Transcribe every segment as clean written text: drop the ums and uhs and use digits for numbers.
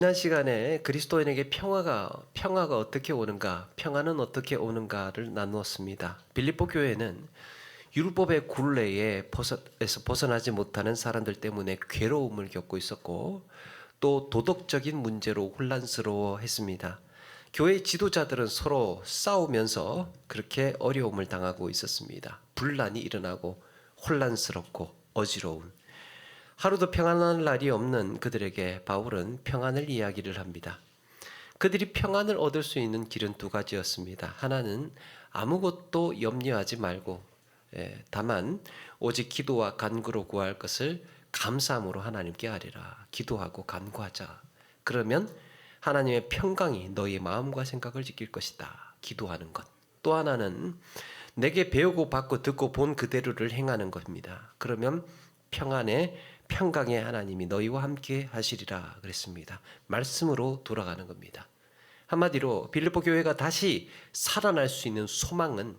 지난 시간에 그리스도인에게 평화가 어떻게 오는가, 평화는 어떻게 오는가를 나누었습니다. 빌립보 교회는 율법의 굴레에서 벗어나지 못하는 사람들 때문에 괴로움을 겪고 있었고, 또 도덕적인 문제로 혼란스러워했습니다. 교회 지도자들은 서로 싸우면서 그렇게 어려움을 당하고 있었습니다. 분란이 일어나고 혼란스럽고 어지러운, 하루도 평안한 날이 없는 그들에게 바울은 평안을 이야기를 합니다. 그들이 평안을 얻을 수 있는 길은 두 가지였습니다. 하나는 아무것도 염려하지 말고, 다만 오직 기도와 간구로 구할 것을 감사함으로 하나님께 아뢰라. 기도하고 간구하자. 그러면 하나님의 평강이 너희 마음과 생각을 지킬 것이다. 기도하는 것. 또 하나는 내게 배우고 받고 듣고 본 그대로를 행하는 겁니다. 그러면 평강의 하나님이 너희와 함께 하시리라 그랬습니다. 말씀으로 돌아가는 겁니다. 한마디로 빌립보 교회가 다시 살아날 수 있는 소망은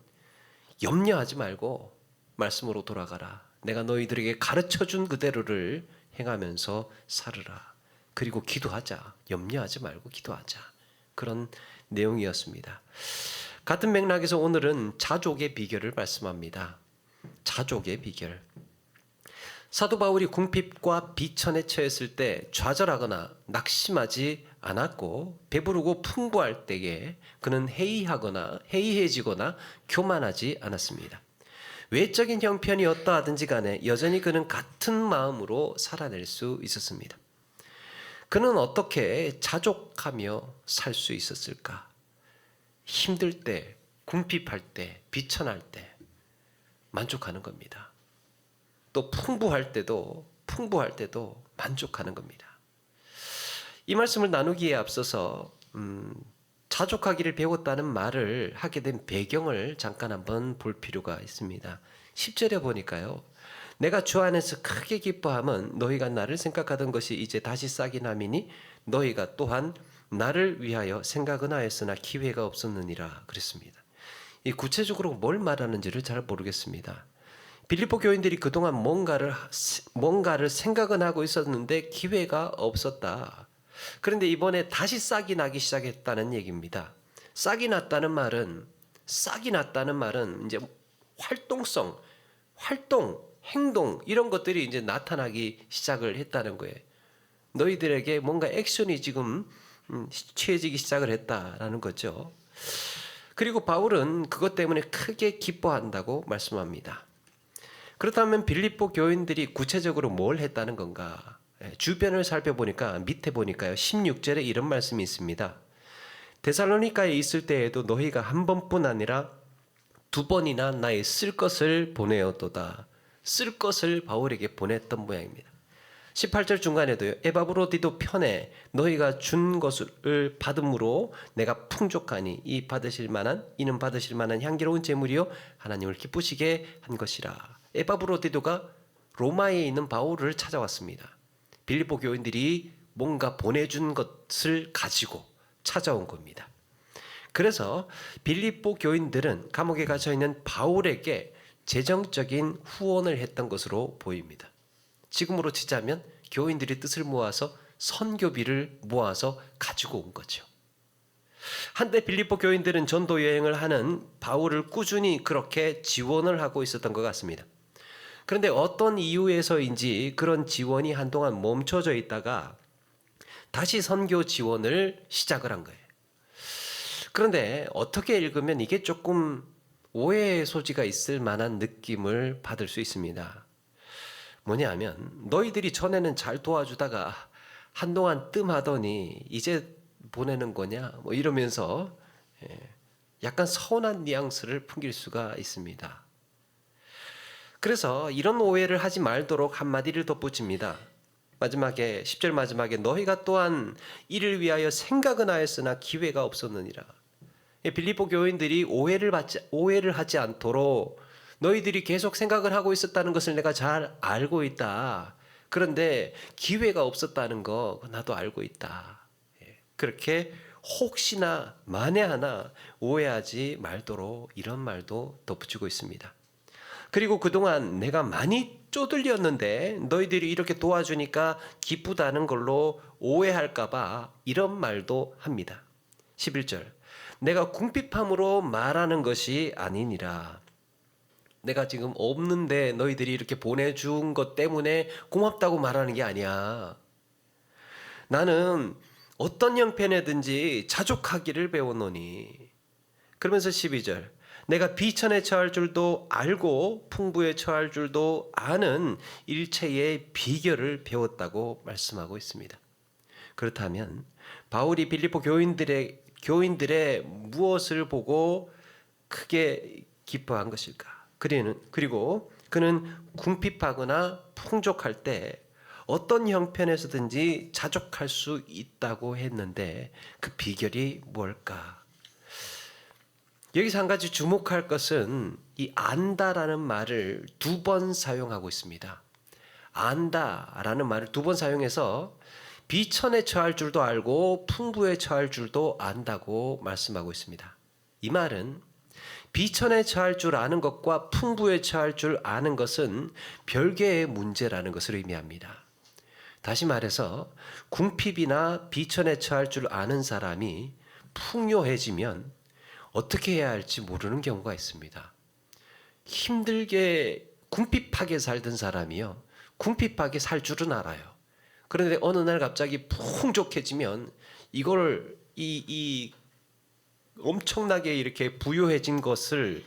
염려하지 말고 말씀으로 돌아가라. 내가 너희들에게 가르쳐준 그대로를 행하면서 살으라. 그리고 기도하자. 염려하지 말고 기도하자. 그런 내용이었습니다. 같은 맥락에서 오늘은 자족의 비결을 말씀합니다. 자족의 비결. 사도 바울이 궁핍과 비천에 처했을 때 좌절하거나 낙심하지 않았고, 배부르고 풍부할 때에 그는 해이해지거나 교만하지 않았습니다. 외적인 형편이 어떠하든지 간에 여전히 그는 같은 마음으로 살아낼 수 있었습니다. 그는 어떻게 자족하며 살 수 있었을까? 힘들 때, 궁핍할 때, 비천할 때 만족하는 겁니다. 또 풍부할 때도 만족하는 겁니다. 이 말씀을 나누기에 앞서서 자족하기를 배웠다는 말을 하게 된 배경을 잠깐 한번 볼 필요가 있습니다. 10절에 보니까요. 내가 주 안에서 크게 기뻐함은 너희가 나를 생각하던 것이 이제 다시 싹이 남이니 너희가 또한 나를 위하여 생각은 하였으나 기회가 없었느니라 그랬습니다. 이 구체적으로 뭘 말하는지를 잘 모르겠습니다. 빌립보 교인들이 그동안 뭔가를 생각은 하고 있었는데 기회가 없었다. 그런데 이번에 다시 싹이 나기 시작했다는 얘기입니다. 싹이 났다는 말은 이제 활동, 행동 이런 것들이 이제 나타나기 시작을 했다는 거예요. 너희들에게 뭔가 액션이 지금 취해지기 시작을 했다라는 거죠. 그리고 바울은 그것 때문에 크게 기뻐한다고 말씀합니다. 그렇다면 빌립보 교인들이 구체적으로 뭘 했다는 건가? 주변을 살펴보니까 밑에 보니까요. 16절에 이런 말씀이 있습니다. 데살로니가에 있을 때에도 너희가 한 번뿐 아니라 두 번이나 나의 쓸 것을 보내었도다. 쓸 것을 바울에게 보냈던 모양입니다. 18절 중간에도요. 에바브로디도 편에 너희가 준 것을 받음으로 내가 풍족하니 이는 받으실 만한 향기로운 제물이요 하나님을 기쁘시게 한 것이라. 에바브로디도가 로마에 있는 바울을 찾아왔습니다. 빌립보 교인들이 뭔가 보내준 것을 가지고 찾아온 겁니다. 그래서 빌립보 교인들은 감옥에 갇혀 있는 바울에게 재정적인 후원을 했던 것으로 보입니다. 지금으로 치자면 교인들이 뜻을 모아서 선교비를 모아서 가지고 온 거죠. 한때 빌립보 교인들은 전도 여행을 하는 바울을 꾸준히 그렇게 지원을 하고 있었던 것 같습니다. 그런데 어떤 이유에서인지 그런 지원이 한동안 멈춰져 있다가 다시 선교 지원을 시작을 한 거예요. 그런데 어떻게 읽으면 이게 조금 오해의 소지가 있을 만한 느낌을 받을 수 있습니다. 뭐냐면 너희들이 전에는 잘 도와주다가 한동안 뜸하더니 이제 보내는 거냐 뭐 이러면서 약간 서운한 뉘앙스를 풍길 수가 있습니다. 그래서 이런 오해를 하지 말도록 한마디를 덧붙입니다. 10절 마지막에 너희가 또한 이를 위하여 생각은 하였으나 기회가 없었느니라. 빌립보 교인들이 오해를 하지 않도록 너희들이 계속 생각을 하고 있었다는 것을 내가 잘 알고 있다. 그런데 기회가 없었다는 거 나도 알고 있다. 그렇게 혹시나 만에 하나 오해하지 말도록 이런 말도 덧붙이고 있습니다. 그리고 그동안 내가 많이 쪼들렸는데 너희들이 이렇게 도와주니까 기쁘다는 걸로 오해할까봐 이런 말도 합니다. 11절 내가 궁핍함으로 말하는 것이 아니니라. 내가 지금 없는데 너희들이 이렇게 보내준 것 때문에 고맙다고 말하는 게 아니야. 나는 어떤 형편에든지 자족하기를 배웠노니. 그러면서 12절 내가 비천에 처할 줄도 알고 풍부에 처할 줄도 아는 일체의 비결을 배웠다고 말씀하고 있습니다. 그렇다면 바울이 빌립보 교인들의 무엇을 보고 크게 기뻐한 것일까? 그리고 그는 궁핍하거나 풍족할 때 어떤 형편에서든지 자족할 수 있다고 했는데 그 비결이 뭘까? 여기서 한 가지 주목할 것은 이 안다라는 말을 2번 사용하고 있습니다. 안다라는 말을 2번 사용해서 비천에 처할 줄도 알고 풍부에 처할 줄도 안다고 말씀하고 있습니다. 이 말은 비천에 처할 줄 아는 것과 풍부에 처할 줄 아는 것은 별개의 문제라는 것을 의미합니다. 다시 말해서 궁핍이나 비천에 처할 줄 아는 사람이 풍요해지면 어떻게 해야 할지 모르는 경우가 있습니다. 힘들게 궁핍하게 살던 사람이요, 궁핍하게 살 줄은 알아요. 그런데 어느 날 갑자기 풍족해지면 이걸 이 엄청나게 이렇게 부유해진 것을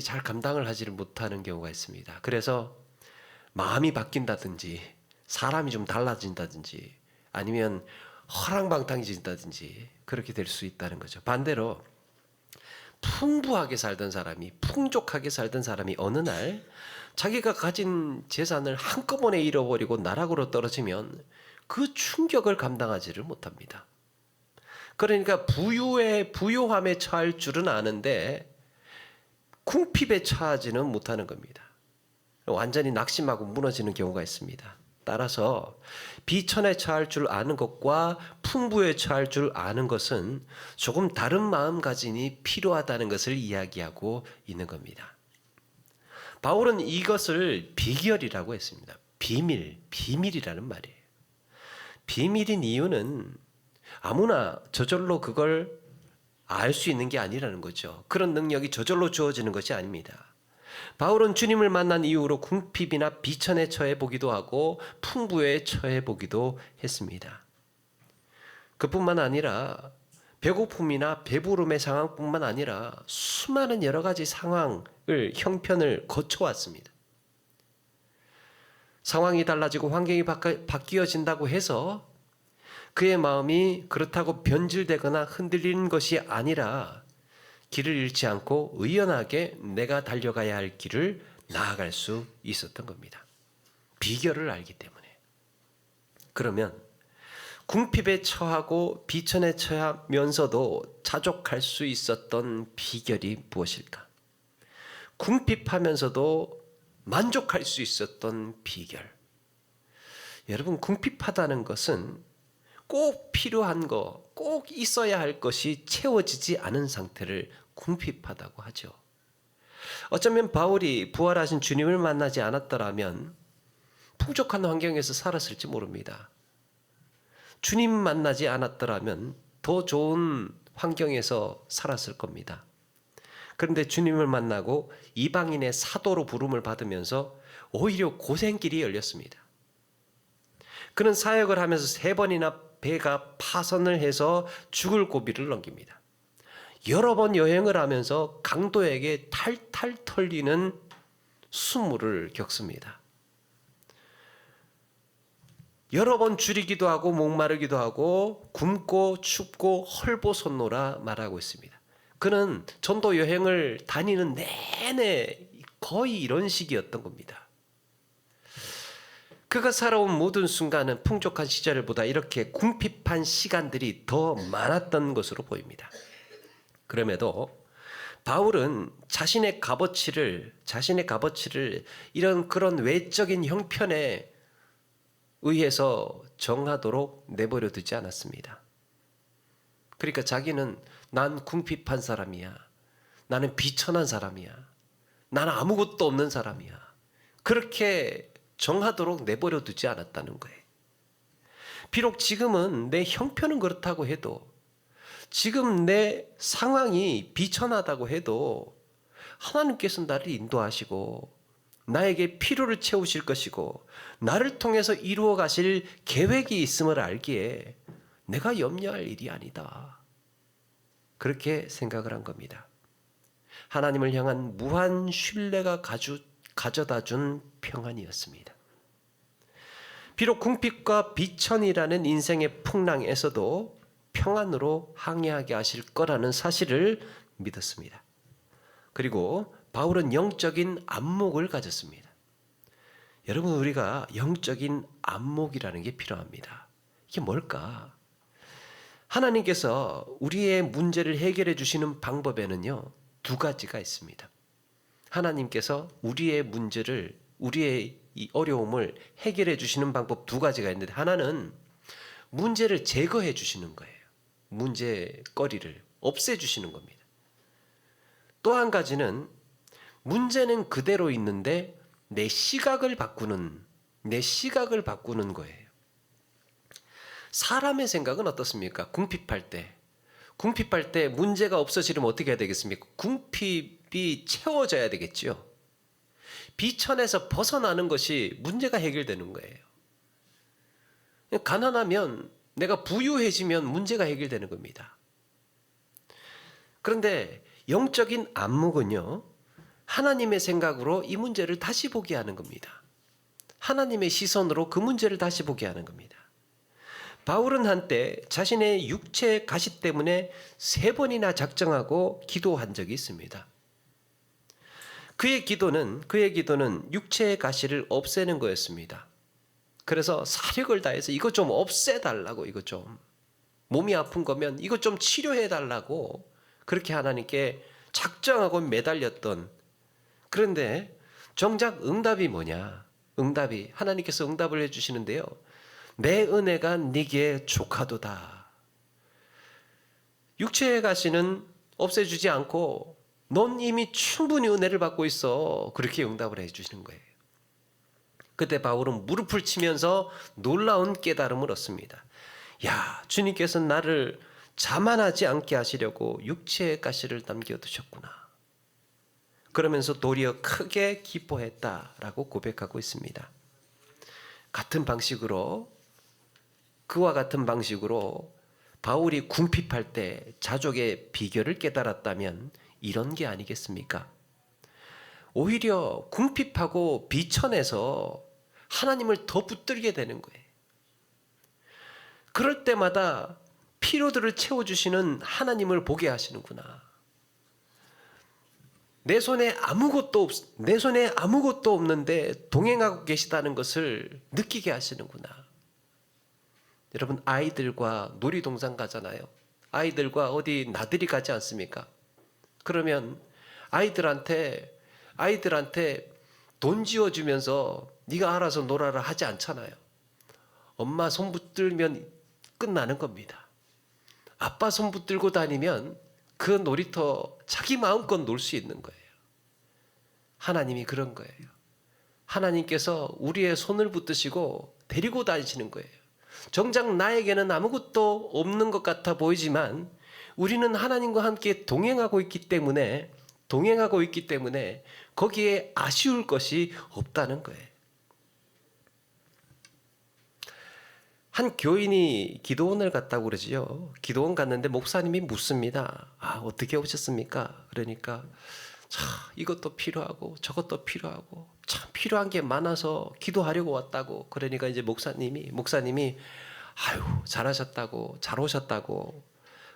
잘 감당을 하지를 못하는 경우가 있습니다. 그래서 마음이 바뀐다든지 사람이 좀 달라진다든지 아니면 허랑방탕해진다든지 그렇게 될 수 있다는 거죠. 반대로 풍부하게 살던 사람이, 풍족하게 살던 사람이 어느 날 자기가 가진 재산을 한꺼번에 잃어버리고 나락으로 떨어지면 그 충격을 감당하지를 못합니다. 그러니까 부유함에 처할 줄은 아는데 궁핍에 처하지는 못하는 겁니다. 완전히 낙심하고 무너지는 경우가 있습니다. 따라서 비천에 처할 줄 아는 것과 풍부에 처할 줄 아는 것은 조금 다른 마음가짐이 필요하다는 것을 이야기하고 있는 겁니다. 바울은 이것을 비결이라고 했습니다. 비밀이라는 말이에요. 비밀인 이유는 아무나 저절로 그걸 알 수 있는 게 아니라는 거죠. 그런 능력이 저절로 주어지는 것이 아닙니다. 바울은 주님을 만난 이후로 궁핍이나 비천에 처해 보기도 하고 풍부에 처해 보기도 했습니다. 그뿐만 아니라 배고픔이나 배부름의 상황뿐만 아니라 수많은 여러 가지 형편을 거쳐왔습니다. 상황이 달라지고 환경이 바뀌어진다고 해서 그의 마음이 그렇다고 변질되거나 흔들리는 것이 아니라 길을 잃지 않고 의연하게 내가 달려가야 할 길을 나아갈 수 있었던 겁니다. 비결을 알기 때문에. 그러면 궁핍에 처하고 비천에 처하면서도 자족할 수 있었던 비결이 무엇일까? 궁핍하면서도 만족할 수 있었던 비결. 여러분, 궁핍하다는 것은 꼭 필요한 거, 꼭 있어야 할 것이 채워지지 않은 상태를 궁핍하다고 하죠. 어쩌면 바울이 부활하신 주님을 만나지 않았더라면 풍족한 환경에서 살았을지 모릅니다. 주님 만나지 않았더라면 더 좋은 환경에서 살았을 겁니다. 그런데 주님을 만나고 이방인의 사도로 부름을 받으면서 오히려 고생길이 열렸습니다. 그는 사역을 하면서 3번이나 배가 파선을 해서 죽을 고비를 넘깁니다. 여러 번 여행을 하면서 강도에게 탈탈 털리는 수모를 겪습니다. 여러 번 줄이기도 하고 목마르기도 하고 굶고 춥고 헐벗었노라 말하고 있습니다. 그는 전도 여행을 다니는 내내 거의 이런 식이었던 겁니다. 그가 살아온 모든 순간은 풍족한 시절보다 이렇게 궁핍한 시간들이 더 많았던 것으로 보입니다. 그럼에도 바울은 자신의 값어치를 이런 그런 외적인 형편에 의해서 정하도록 내버려 두지 않았습니다. 그러니까 자기는 난 궁핍한 사람이야. 나는 비천한 사람이야. 나는 아무것도 없는 사람이야. 그렇게 정하도록 내버려 두지 않았다는 거예요. 비록 지금은 내 형편은 그렇다고 해도, 지금 내 상황이 비천하다고 해도 하나님께서 나를 인도하시고 나에게 필요를 채우실 것이고 나를 통해서 이루어 가실 계획이 있음을 알기에 내가 염려할 일이 아니다. 그렇게 생각을 한 겁니다. 하나님을 향한 무한 신뢰가 가져다 준 평안이었습니다. 비록 궁핍과 비천이라는 인생의 풍랑에서도 평안으로 항해하게 하실 거라는 사실을 믿었습니다. 그리고 바울은 영적인 안목을 가졌습니다. 여러분, 우리가 영적인 안목이라는 게 필요합니다. 이게 뭘까? 하나님께서 우리의 문제를 해결해 주시는 방법에는요, 두 가지가 있습니다. 하나님께서 우리의 문제를, 우리의 이 어려움을 해결해 주시는 방법 두 가지가 있는데, 하나는 문제를 제거해 주시는 거예요. 문제거리를 없애 주시는 겁니다. 또 한 가지는 문제는 그대로 있는데 내 시각을 바꾸는 거예요. 사람의 생각은 어떻습니까? 궁핍할 때 문제가 없어지려면 어떻게 해야 되겠습니까? 궁핍이 채워져야 되겠죠. 비천에서 벗어나는 것이 문제가 해결되는 거예요. 가난하면, 내가 부유해지면 문제가 해결되는 겁니다. 그런데 영적인 안목은요, 하나님의 생각으로 이 문제를 다시 보게 하는 겁니다. 하나님의 시선으로 그 문제를 다시 보게 하는 겁니다. 바울은 한때 자신의 육체의 가시 때문에 3번이나 작정하고 기도한 적이 있습니다. 그의 기도는 육체의 가시를 없애는 거였습니다. 그래서 사력을 다해서 이거 좀 없애달라고, 이거 좀 몸이 아픈 거면 이거 좀 치료해달라고 그렇게 하나님께 작정하고 매달렸던, 그런데 정작 응답이 뭐냐? 하나님께서 응답을 해주시는데요, 내 은혜가 네게 족하도다. 육체의 가시는 없애주지 않고 넌 이미 충분히 은혜를 받고 있어. 그렇게 응답을 해주시는 거예요. 그때 바울은 무릎을 치면서 놀라운 깨달음을 얻습니다. 야, 주님께서 나를 자만하지 않게 하시려고 육체의 가시를 남겨두셨구나. 그러면서 도리어 크게 기뻐했다라고 고백하고 있습니다. 그와 같은 방식으로 바울이 궁핍할 때 자족의 비결을 깨달았다면 이런 게 아니겠습니까? 오히려 궁핍하고 비천해서 하나님을 더 붙들게 되는 거예요. 그럴 때마다 필요들을 채워주시는 하나님을 보게 하시는구나. 내 손에 아무것도 없는데 동행하고 계시다는 것을 느끼게 하시는구나. 여러분, 아이들과 놀이동산 가잖아요. 아이들과 어디 나들이 가지 않습니까? 그러면 아이들한테 돈 지어주면서 네가 알아서 놀아라 하지 않잖아요. 엄마 손 붙들면 끝나는 겁니다. 아빠 손 붙들고 다니면 그 놀이터 자기 마음껏 놀 수 있는 거예요. 하나님이 그런 거예요. 하나님께서 우리의 손을 붙드시고 데리고 다니시는 거예요. 정작 나에게는 아무것도 없는 것 같아 보이지만 우리는 하나님과 함께 동행하고 있기 때문에 거기에 아쉬울 것이 없다는 거예요. 한 교인이 기도원을 갔다고 그러지요. 기도원 갔는데 목사님이 묻습니다. 어떻게 오셨습니까? 그러니까 이것도 필요하고 저것도 필요하고 참 필요한 게 많아서 기도하려고 왔다고. 그러니까 이제 목사님이 잘하셨다고, 잘 오셨다고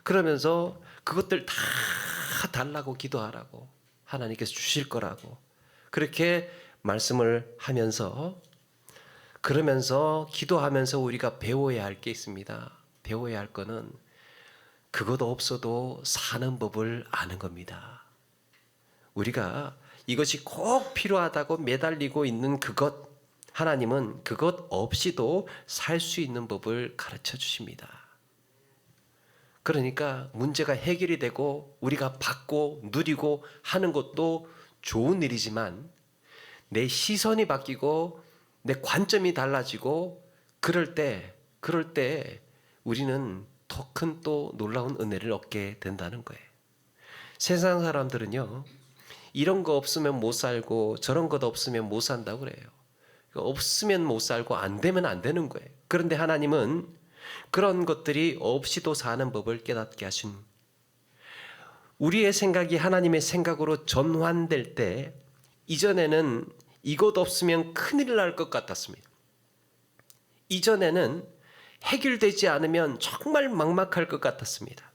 그러면서 그것들 다 달라고 기도하라고, 하나님께서 주실 거라고 그렇게 말씀을 하면서, 그러면서 기도하면서 우리가 배워야 할 게 있습니다. 배워야 할 거는 그것 없어도 사는 법을 아는 겁니다. 우리가 이것이 꼭 필요하다고 매달리고 있는 그것, 하나님은 그것 없이도 살 수 있는 법을 가르쳐 주십니다. 그러니까 문제가 해결이 되고 우리가 받고 누리고 하는 것도 좋은 일이지만 내 시선이 바뀌고 내 관점이 달라지고 그럴 때 그럴 때 우리는 더 큰 또 놀라운 은혜를 얻게 된다는 거예요. 세상 사람들은요, 이런 거 없으면 못 살고 저런 것 없으면 못 산다고 그래요. 없으면 못 살고 안 되면 안 되는 거예요. 그런데 하나님은 그런 것들이 없이도 사는 법을 깨닫게 하신, 우리의 생각이 하나님의 생각으로 전환될 때, 이전에는 이것 없으면 큰일 날 것 같았습니다. 이전에는 해결되지 않으면 정말 막막할 것 같았습니다.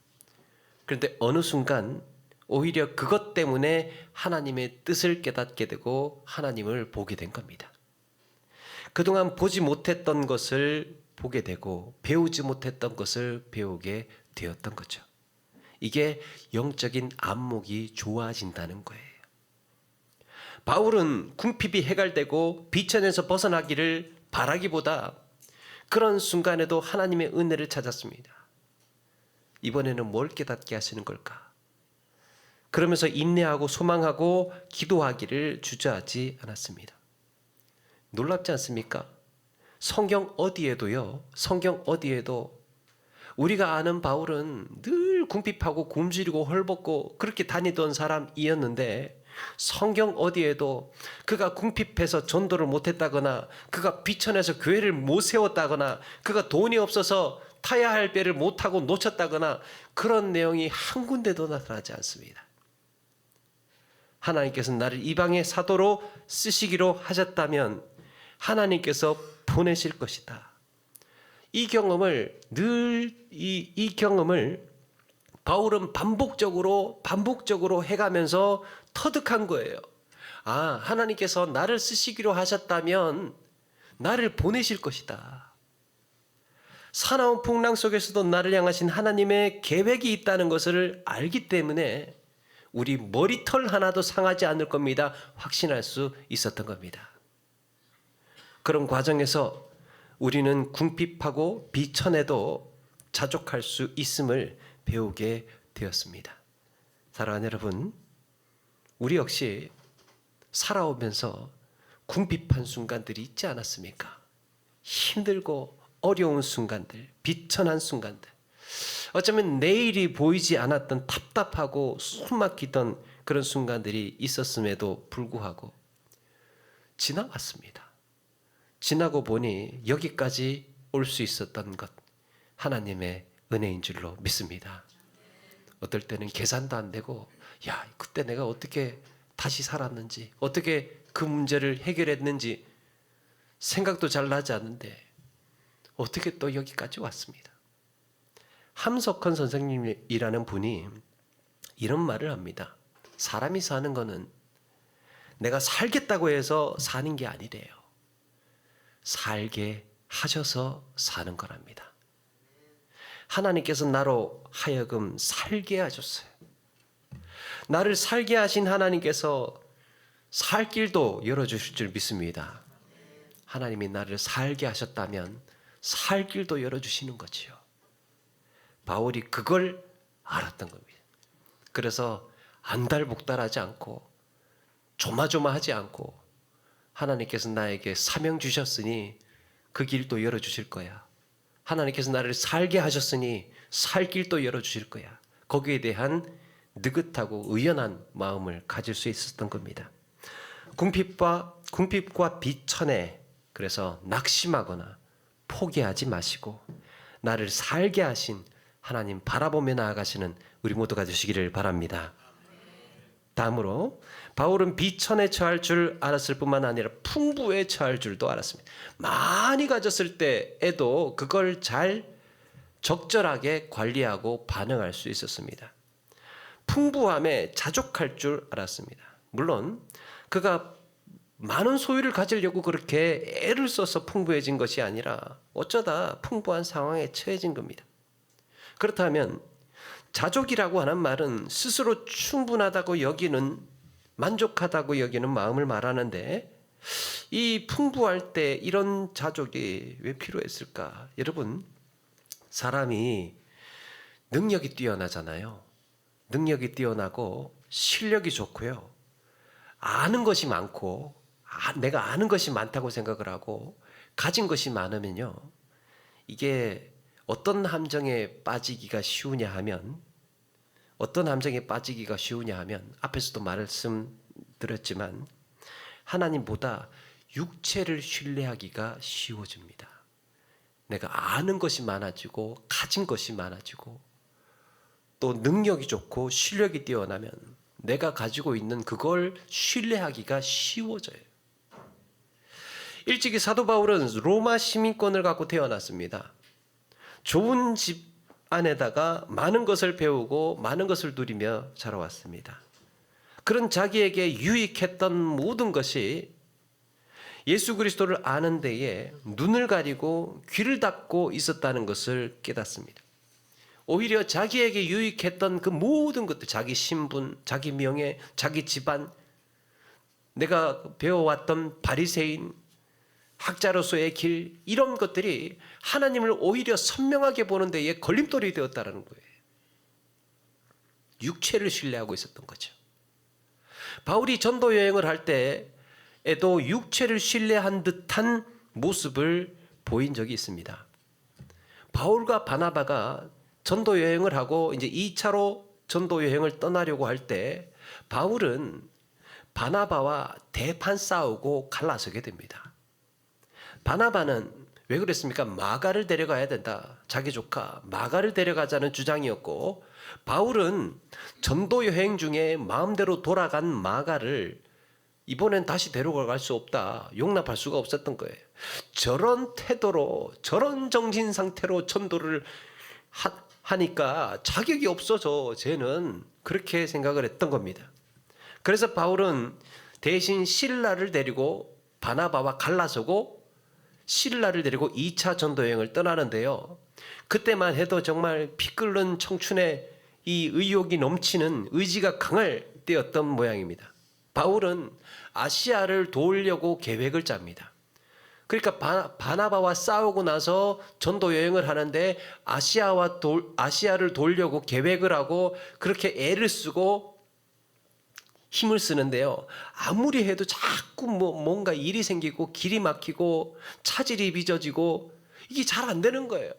그런데 어느 순간 오히려 그것 때문에 하나님의 뜻을 깨닫게 되고 하나님을 보게 된 겁니다. 그동안 보지 못했던 것을 보게 되고 배우지 못했던 것을 배우게 되었던 거죠. 이게 영적인 안목이 좋아진다는 거예요. 바울은 궁핍이 해갈되고 비천에서 벗어나기를 바라기보다 그런 순간에도 하나님의 은혜를 찾았습니다. 이번에는 뭘 깨닫게 하시는 걸까? 그러면서 인내하고 소망하고 기도하기를 주저하지 않았습니다. 놀랍지 않습니까? 성경 어디에도 우리가 아는 바울은 늘 궁핍하고 굶주리고 헐벗고 그렇게 다니던 사람이었는데, 성경 어디에도 그가 궁핍해서 전도를 못했다거나 그가 비천해서 교회를 못 세웠다거나 그가 돈이 없어서 타야 할 배를 못 타고 놓쳤다거나 그런 내용이 한 군데도 나타나지 않습니다. 하나님께서 나를 이방의 사도로 쓰시기로 하셨다면 하나님께서 보내실 것이다. 이 경험을 이 경험을 바울은 반복적으로 해가면서 터득한 거예요. 아, 하나님께서 나를 쓰시기로 하셨다면 나를 보내실 것이다. 사나운 풍랑 속에서도 나를 향하신 하나님의 계획이 있다는 것을 알기 때문에 우리 머리털 하나도 상하지 않을 겁니다. 확신할 수 있었던 겁니다. 그런 과정에서 우리는 궁핍하고 비천에도 자족할 수 있음을 배우게 되었습니다. 사랑하는 여러분, 우리 역시 살아오면서 궁핍한 순간들이 있지 않았습니까? 힘들고 어려운 순간들, 비천한 순간들, 어쩌면 내일이 보이지 않았던 답답하고 숨막히던 그런 순간들이 있었음에도 불구하고 지나왔습니다. 지나고 보니 여기까지 올 수 있었던 것, 하나님의 은혜인 줄로 믿습니다. 어떨 때는 계산도 안 되고, 야, 그때 내가 어떻게 다시 살았는지, 어떻게 그 문제를 해결했는지 생각도 잘 나지 않는데 어떻게 또 여기까지 왔습니다. 함석헌 선생님이라는 분이 이런 말을 합니다. 사람이 사는 거는 내가 살겠다고 해서 사는 게 아니래요. 살게 하셔서 사는 거랍니다. 하나님께서 나로 하여금 살게 하셨어요. 나를 살게 하신 하나님께서 살 길도 열어주실 줄 믿습니다. 하나님이 나를 살게 하셨다면 살 길도 열어주시는 거지요. 바울이 그걸 알았던 겁니다. 그래서 안달복달하지 않고 조마조마하지 않고, 하나님께서 나에게 사명 주셨으니 그 길도 열어주실 거야. 하나님께서 나를 살게 하셨으니 살 길도 열어주실 거야. 거기에 대한 느긋하고 의연한 마음을 가질 수 있었던 겁니다. 궁핍과 비천에 그래서 낙심하거나 포기하지 마시고 나를 살게 하신 하나님 바라보며 나아가시는 우리 모두가 되시기를 바랍니다. 다음으로 바울은 비천에 처할 줄 알았을 뿐만 아니라 풍부에 처할 줄도 알았습니다. 많이 가졌을 때에도 그걸 잘 적절하게 관리하고 반응할 수 있었습니다. 풍부함에 자족할 줄 알았습니다. 물론 그가 많은 소유를 가지려고 그렇게 애를 써서 풍부해진 것이 아니라 어쩌다 풍부한 상황에 처해진 겁니다. 그렇다면 자족이라고 하는 말은 스스로 충분하다고 여기는, 만족하다고 여기는 마음을 말하는데, 이 풍부할 때 이런 자족이 왜 필요했을까? 여러분, 사람이 능력이 뛰어나잖아요. 능력이 뛰어나고 실력이 좋고요. 아는 것이 많고 내가 아는 것이 많다고 생각을 하고 가진 것이 많으면요, 이게 어떤 함정에 빠지기가 쉬우냐 하면 앞에서도 말씀드렸지만 하나님보다 육체를 신뢰하기가 쉬워집니다. 내가 아는 것이 많아지고 가진 것이 많아지고 또 능력이 좋고 실력이 뛰어나면 내가 가지고 있는 그걸 신뢰하기가 쉬워져요. 일찍이 사도 바울은 로마 시민권을 갖고 태어났습니다. 좋은 집 안에다가 많은 것을 배우고 많은 것을 누리며 자라왔습니다. 그런 자기에게 유익했던 모든 것이 예수 그리스도를 아는 데에 눈을 가리고 귀를 닫고 있었다는 것을 깨닫습니다. 오히려 자기에게 유익했던 그 모든 것들, 자기 신분, 자기 명예, 자기 집안, 내가 배워왔던 바리새인, 학자로서의 길, 이런 것들이 하나님을 오히려 선명하게 보는 데에 걸림돌이 되었다는 거예요. 육체를 신뢰하고 있었던 거죠. 바울이 전도 여행을 할 때에도 육체를 신뢰한 듯한 모습을 보인 적이 있습니다. 바울과 바나바가 전도 여행을 하고 이제 2차로 전도 여행을 떠나려고 할 때 바울은 바나바와 대판 싸우고 갈라서게 됩니다. 바나바는 왜 그랬습니까? 마가를 데려가야 된다. 자기 조카 마가를 데려가자는 주장이었고, 바울은 전도 여행 중에 마음대로 돌아간 마가를 이번엔 다시 데려갈 수 없다, 용납할 수가 없었던 거예요. 저런 태도로, 저런 정신 상태로 전도를 하니까 자격이 없어져, 쟤는. 그렇게 생각을 했던 겁니다. 그래서 바울은 대신 실라를 데리고 바나바와 갈라서고 실라를 데리고 2차 전도 여행을 떠나는데요. 그때만 해도 정말 피 끓는 청춘의 이 의욕이 넘치는 의지가 강할 때였던 모양입니다. 바울은 아시아를 도우려고 계획을 짭니다. 그러니까 바나바와 싸우고 나서 전도 여행을 하는데 아시아를 도우려고 계획을 하고 그렇게 애를 쓰고 힘을 쓰는데요. 아무리 해도 자꾸 뭔가 일이 생기고 길이 막히고 차질이 빚어지고 이게 잘 안 되는 거예요.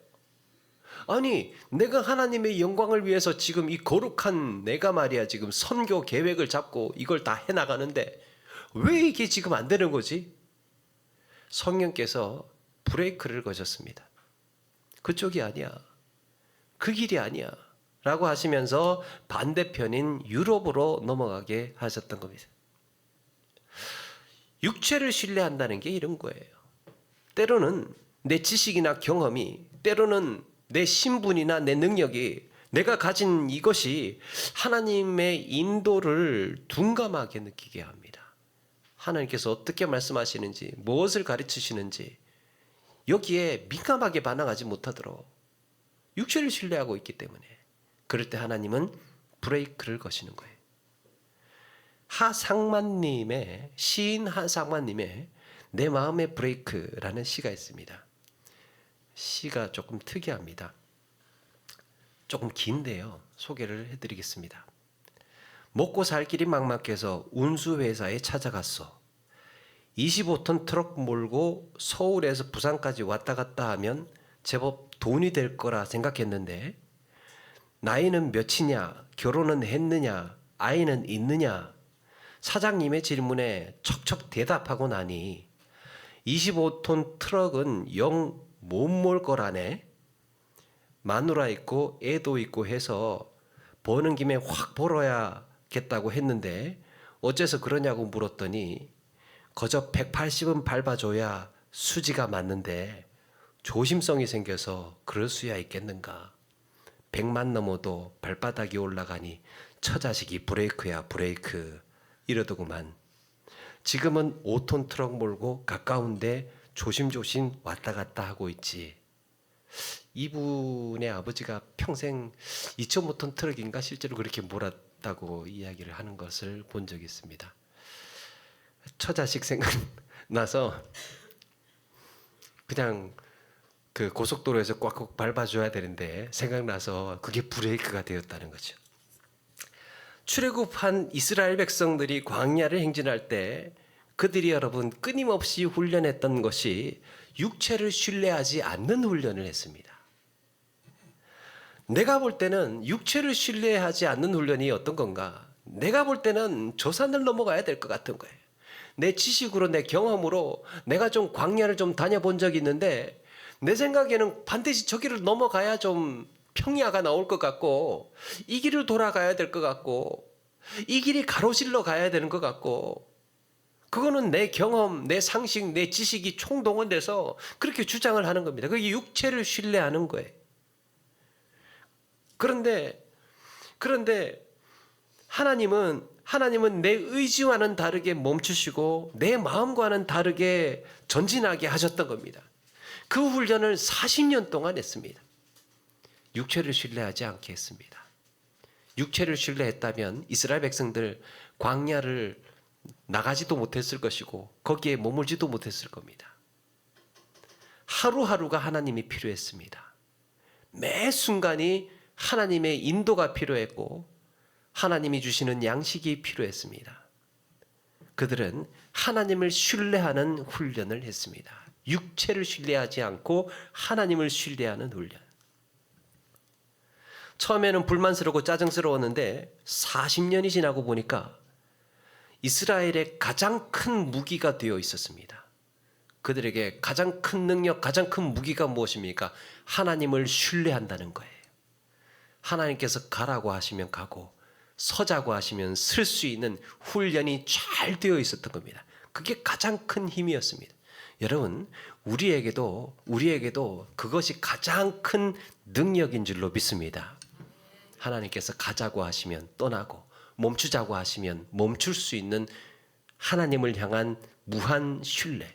아니, 내가 하나님의 영광을 위해서 지금 이 거룩한 내가 말이야 지금 선교 계획을 잡고 이걸 다 해나가는데 왜 이게 지금 안 되는 거지? 성령께서 브레이크를 거셨습니다. 그쪽이 아니야. 그 길이 아니야. 라고 하시면서 반대편인 유럽으로 넘어가게 하셨던 겁니다. 육체를 신뢰한다는 게 이런 거예요. 때로는 내 지식이나 경험이, 때로는 내 신분이나 내 능력이, 내가 가진 이것이 하나님의 인도를 둔감하게 느끼게 합니다. 하나님께서 어떻게 말씀하시는지, 무엇을 가르치시는지 여기에 민감하게 반응하지 못하도록 육체를 신뢰하고 있기 때문에, 그럴 때 하나님은 브레이크를 거시는 거예요. 시인 하상만님의 내 마음의 브레이크라는 시가 있습니다. 시가 조금 특이합니다. 조금 긴데요. 소개를 해드리겠습니다. 먹고 살 길이 막막해서 운수회사에 찾아갔어. 25톤 트럭 몰고 서울에서 부산까지 왔다 갔다 하면 제법 돈이 될 거라 생각했는데 나이는 몇이냐, 결혼은 했느냐, 아이는 있느냐, 사장님의 질문에 척척 대답하고 나니 25톤 트럭은 영 못 몰 거라네. 마누라 있고 애도 있고 해서 버는 김에 확 벌어야겠다고 했는데 어째서 그러냐고 물었더니 거저 180은 밟아줘야 수지가 맞는데 조심성이 생겨서 그럴 수야 있겠는가. 100만 넘어도 발바닥이 올라가니 처자식이 브레이크야 브레이크 이러더구만. 지금은 5톤 트럭 몰고 가까운데 조심조심 왔다 갔다 하고 있지. 이분의 아버지가 평생 2.5톤 트럭인가 실제로 그렇게 몰았다고 이야기를 하는 것을 본 적이 있습니다. 처자식 생각나서 그냥 그 고속도로에서 꽉꽉 밟아줘야 되는데 생각나서 그게 브레이크가 되었다는 거죠. 출애굽한 이스라엘 백성들이 광야를 행진할 때 그들이 여러분 끊임없이 훈련했던 것이 육체를 신뢰하지 않는 훈련을 했습니다. 내가 볼 때는 육체를 신뢰하지 않는 훈련이 어떤 건가? 내가 볼 때는 저 산을 넘어가야 될 것 같은 거예요. 내 지식으로, 내 경험으로 내가 좀 광야를 좀 다녀본 적이 있는데 내 생각에는 반드시 저기를 넘어가야 좀 평야가 나올 것 같고 이 길을 돌아가야 될 것 같고 이 길이 가로질러 가야 되는 것 같고 그거는 내 경험, 내 상식, 내 지식이 총동원돼서 그렇게 주장을 하는 겁니다. 그게 육체를 신뢰하는 거예요. 그런데 하나님은 내 의지와는 다르게 멈추시고 내 마음과는 다르게 전진하게 하셨던 겁니다. 그 훈련을 40년 동안 했습니다. 육체를 신뢰하지 않게 했습니다. 육체를 신뢰했다면 이스라엘 백성들 광야를 나가지도 못했을 것이고 거기에 머물지도 못했을 겁니다. 하루하루가 하나님이 필요했습니다. 매 순간이 하나님의 인도가 필요했고 하나님이 주시는 양식이 필요했습니다. 그들은 하나님을 신뢰하는 훈련을 했습니다. 육체를 신뢰하지 않고 하나님을 신뢰하는 훈련. 처음에는 불만스럽고 짜증스러웠는데 40년이 지나고 보니까 이스라엘의 가장 큰 무기가 되어 있었습니다. 그들에게 가장 큰 능력, 가장 큰 무기가 무엇입니까? 하나님을 신뢰한다는 거예요. 하나님께서 가라고 하시면 가고 서자고 하시면 설 수 있는 훈련이 잘 되어 있었던 겁니다. 그게 가장 큰 힘이었습니다. 여러분, 우리에게도 그것이 가장 큰 능력인 줄로 믿습니다. 하나님께서 가자고 하시면 떠나고 멈추자고 하시면 멈출 수 있는 하나님을 향한 무한 신뢰.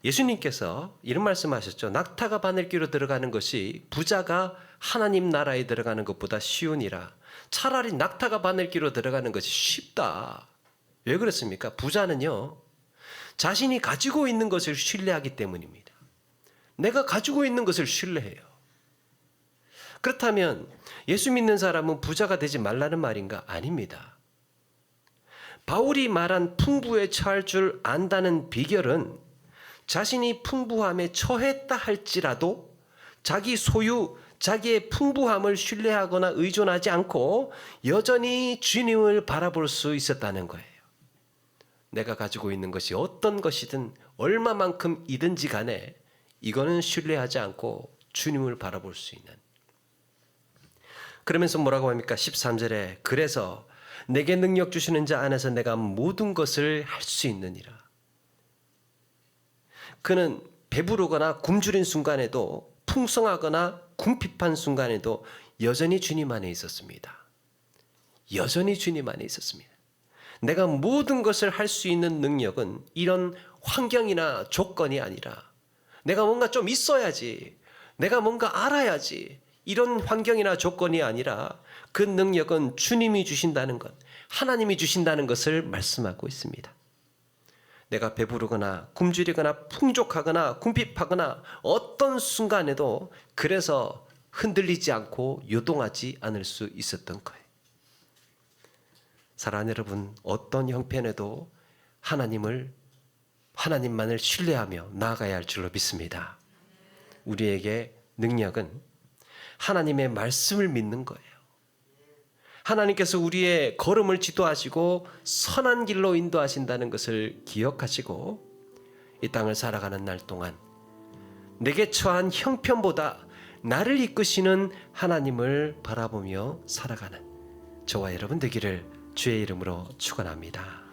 예수님께서 이런 말씀하셨죠. 낙타가 바늘귀로 들어가는 것이 부자가 하나님 나라에 들어가는 것보다 쉬우니라. 차라리 낙타가 바늘귀로 들어가는 것이 쉽다. 왜 그렇습니까? 부자는요, 자신이 가지고 있는 것을 신뢰하기 때문입니다. 내가 가지고 있는 것을 신뢰해요. 그렇다면 예수 믿는 사람은 부자가 되지 말라는 말인가? 아닙니다. 바울이 말한 풍부에 처할 줄 안다는 비결은 자신이 풍부함에 처했다 할지라도 자기 소유, 자기의 풍부함을 신뢰하거나 의존하지 않고 여전히 주님을 바라볼 수 있었다는 거예요. 내가 가지고 있는 것이 어떤 것이든 얼마만큼이든지 간에 이거는 신뢰하지 않고 주님을 바라볼 수 있는. 그러면서 뭐라고 합니까? 13절에 그래서 내게 능력 주시는 자 안에서 내가 모든 것을 할 수 있느니라. 그는 배부르거나 굶주린 순간에도 풍성하거나 궁핍한 순간에도 여전히 주님 안에 있었습니다. 여전히 주님 안에 있었습니다. 내가 모든 것을 할 수 있는 능력은 이런 환경이나 조건이 아니라 내가 뭔가 좀 있어야지, 내가 뭔가 알아야지, 이런 환경이나 조건이 아니라 그 능력은 주님이 주신다는 것, 하나님이 주신다는 것을 말씀하고 있습니다. 내가 배부르거나 굶주리거나 풍족하거나 궁핍하거나 어떤 순간에도 그래서 흔들리지 않고 요동하지 않을 수 있었던 거예요. 사랑하는 여러분, 어떤 형편에도 하나님만을 신뢰하며 나아가야 할 줄로 믿습니다. 우리에게 능력은 하나님의 말씀을 믿는 거예요. 하나님께서 우리의 걸음을 지도하시고 선한 길로 인도하신다는 것을 기억하시고 이 땅을 살아가는 날 동안 내게 처한 형편보다 나를 이끄시는 하나님을 바라보며 살아가는 저와 여러분 되기를 주의 이름으로 축원합니다.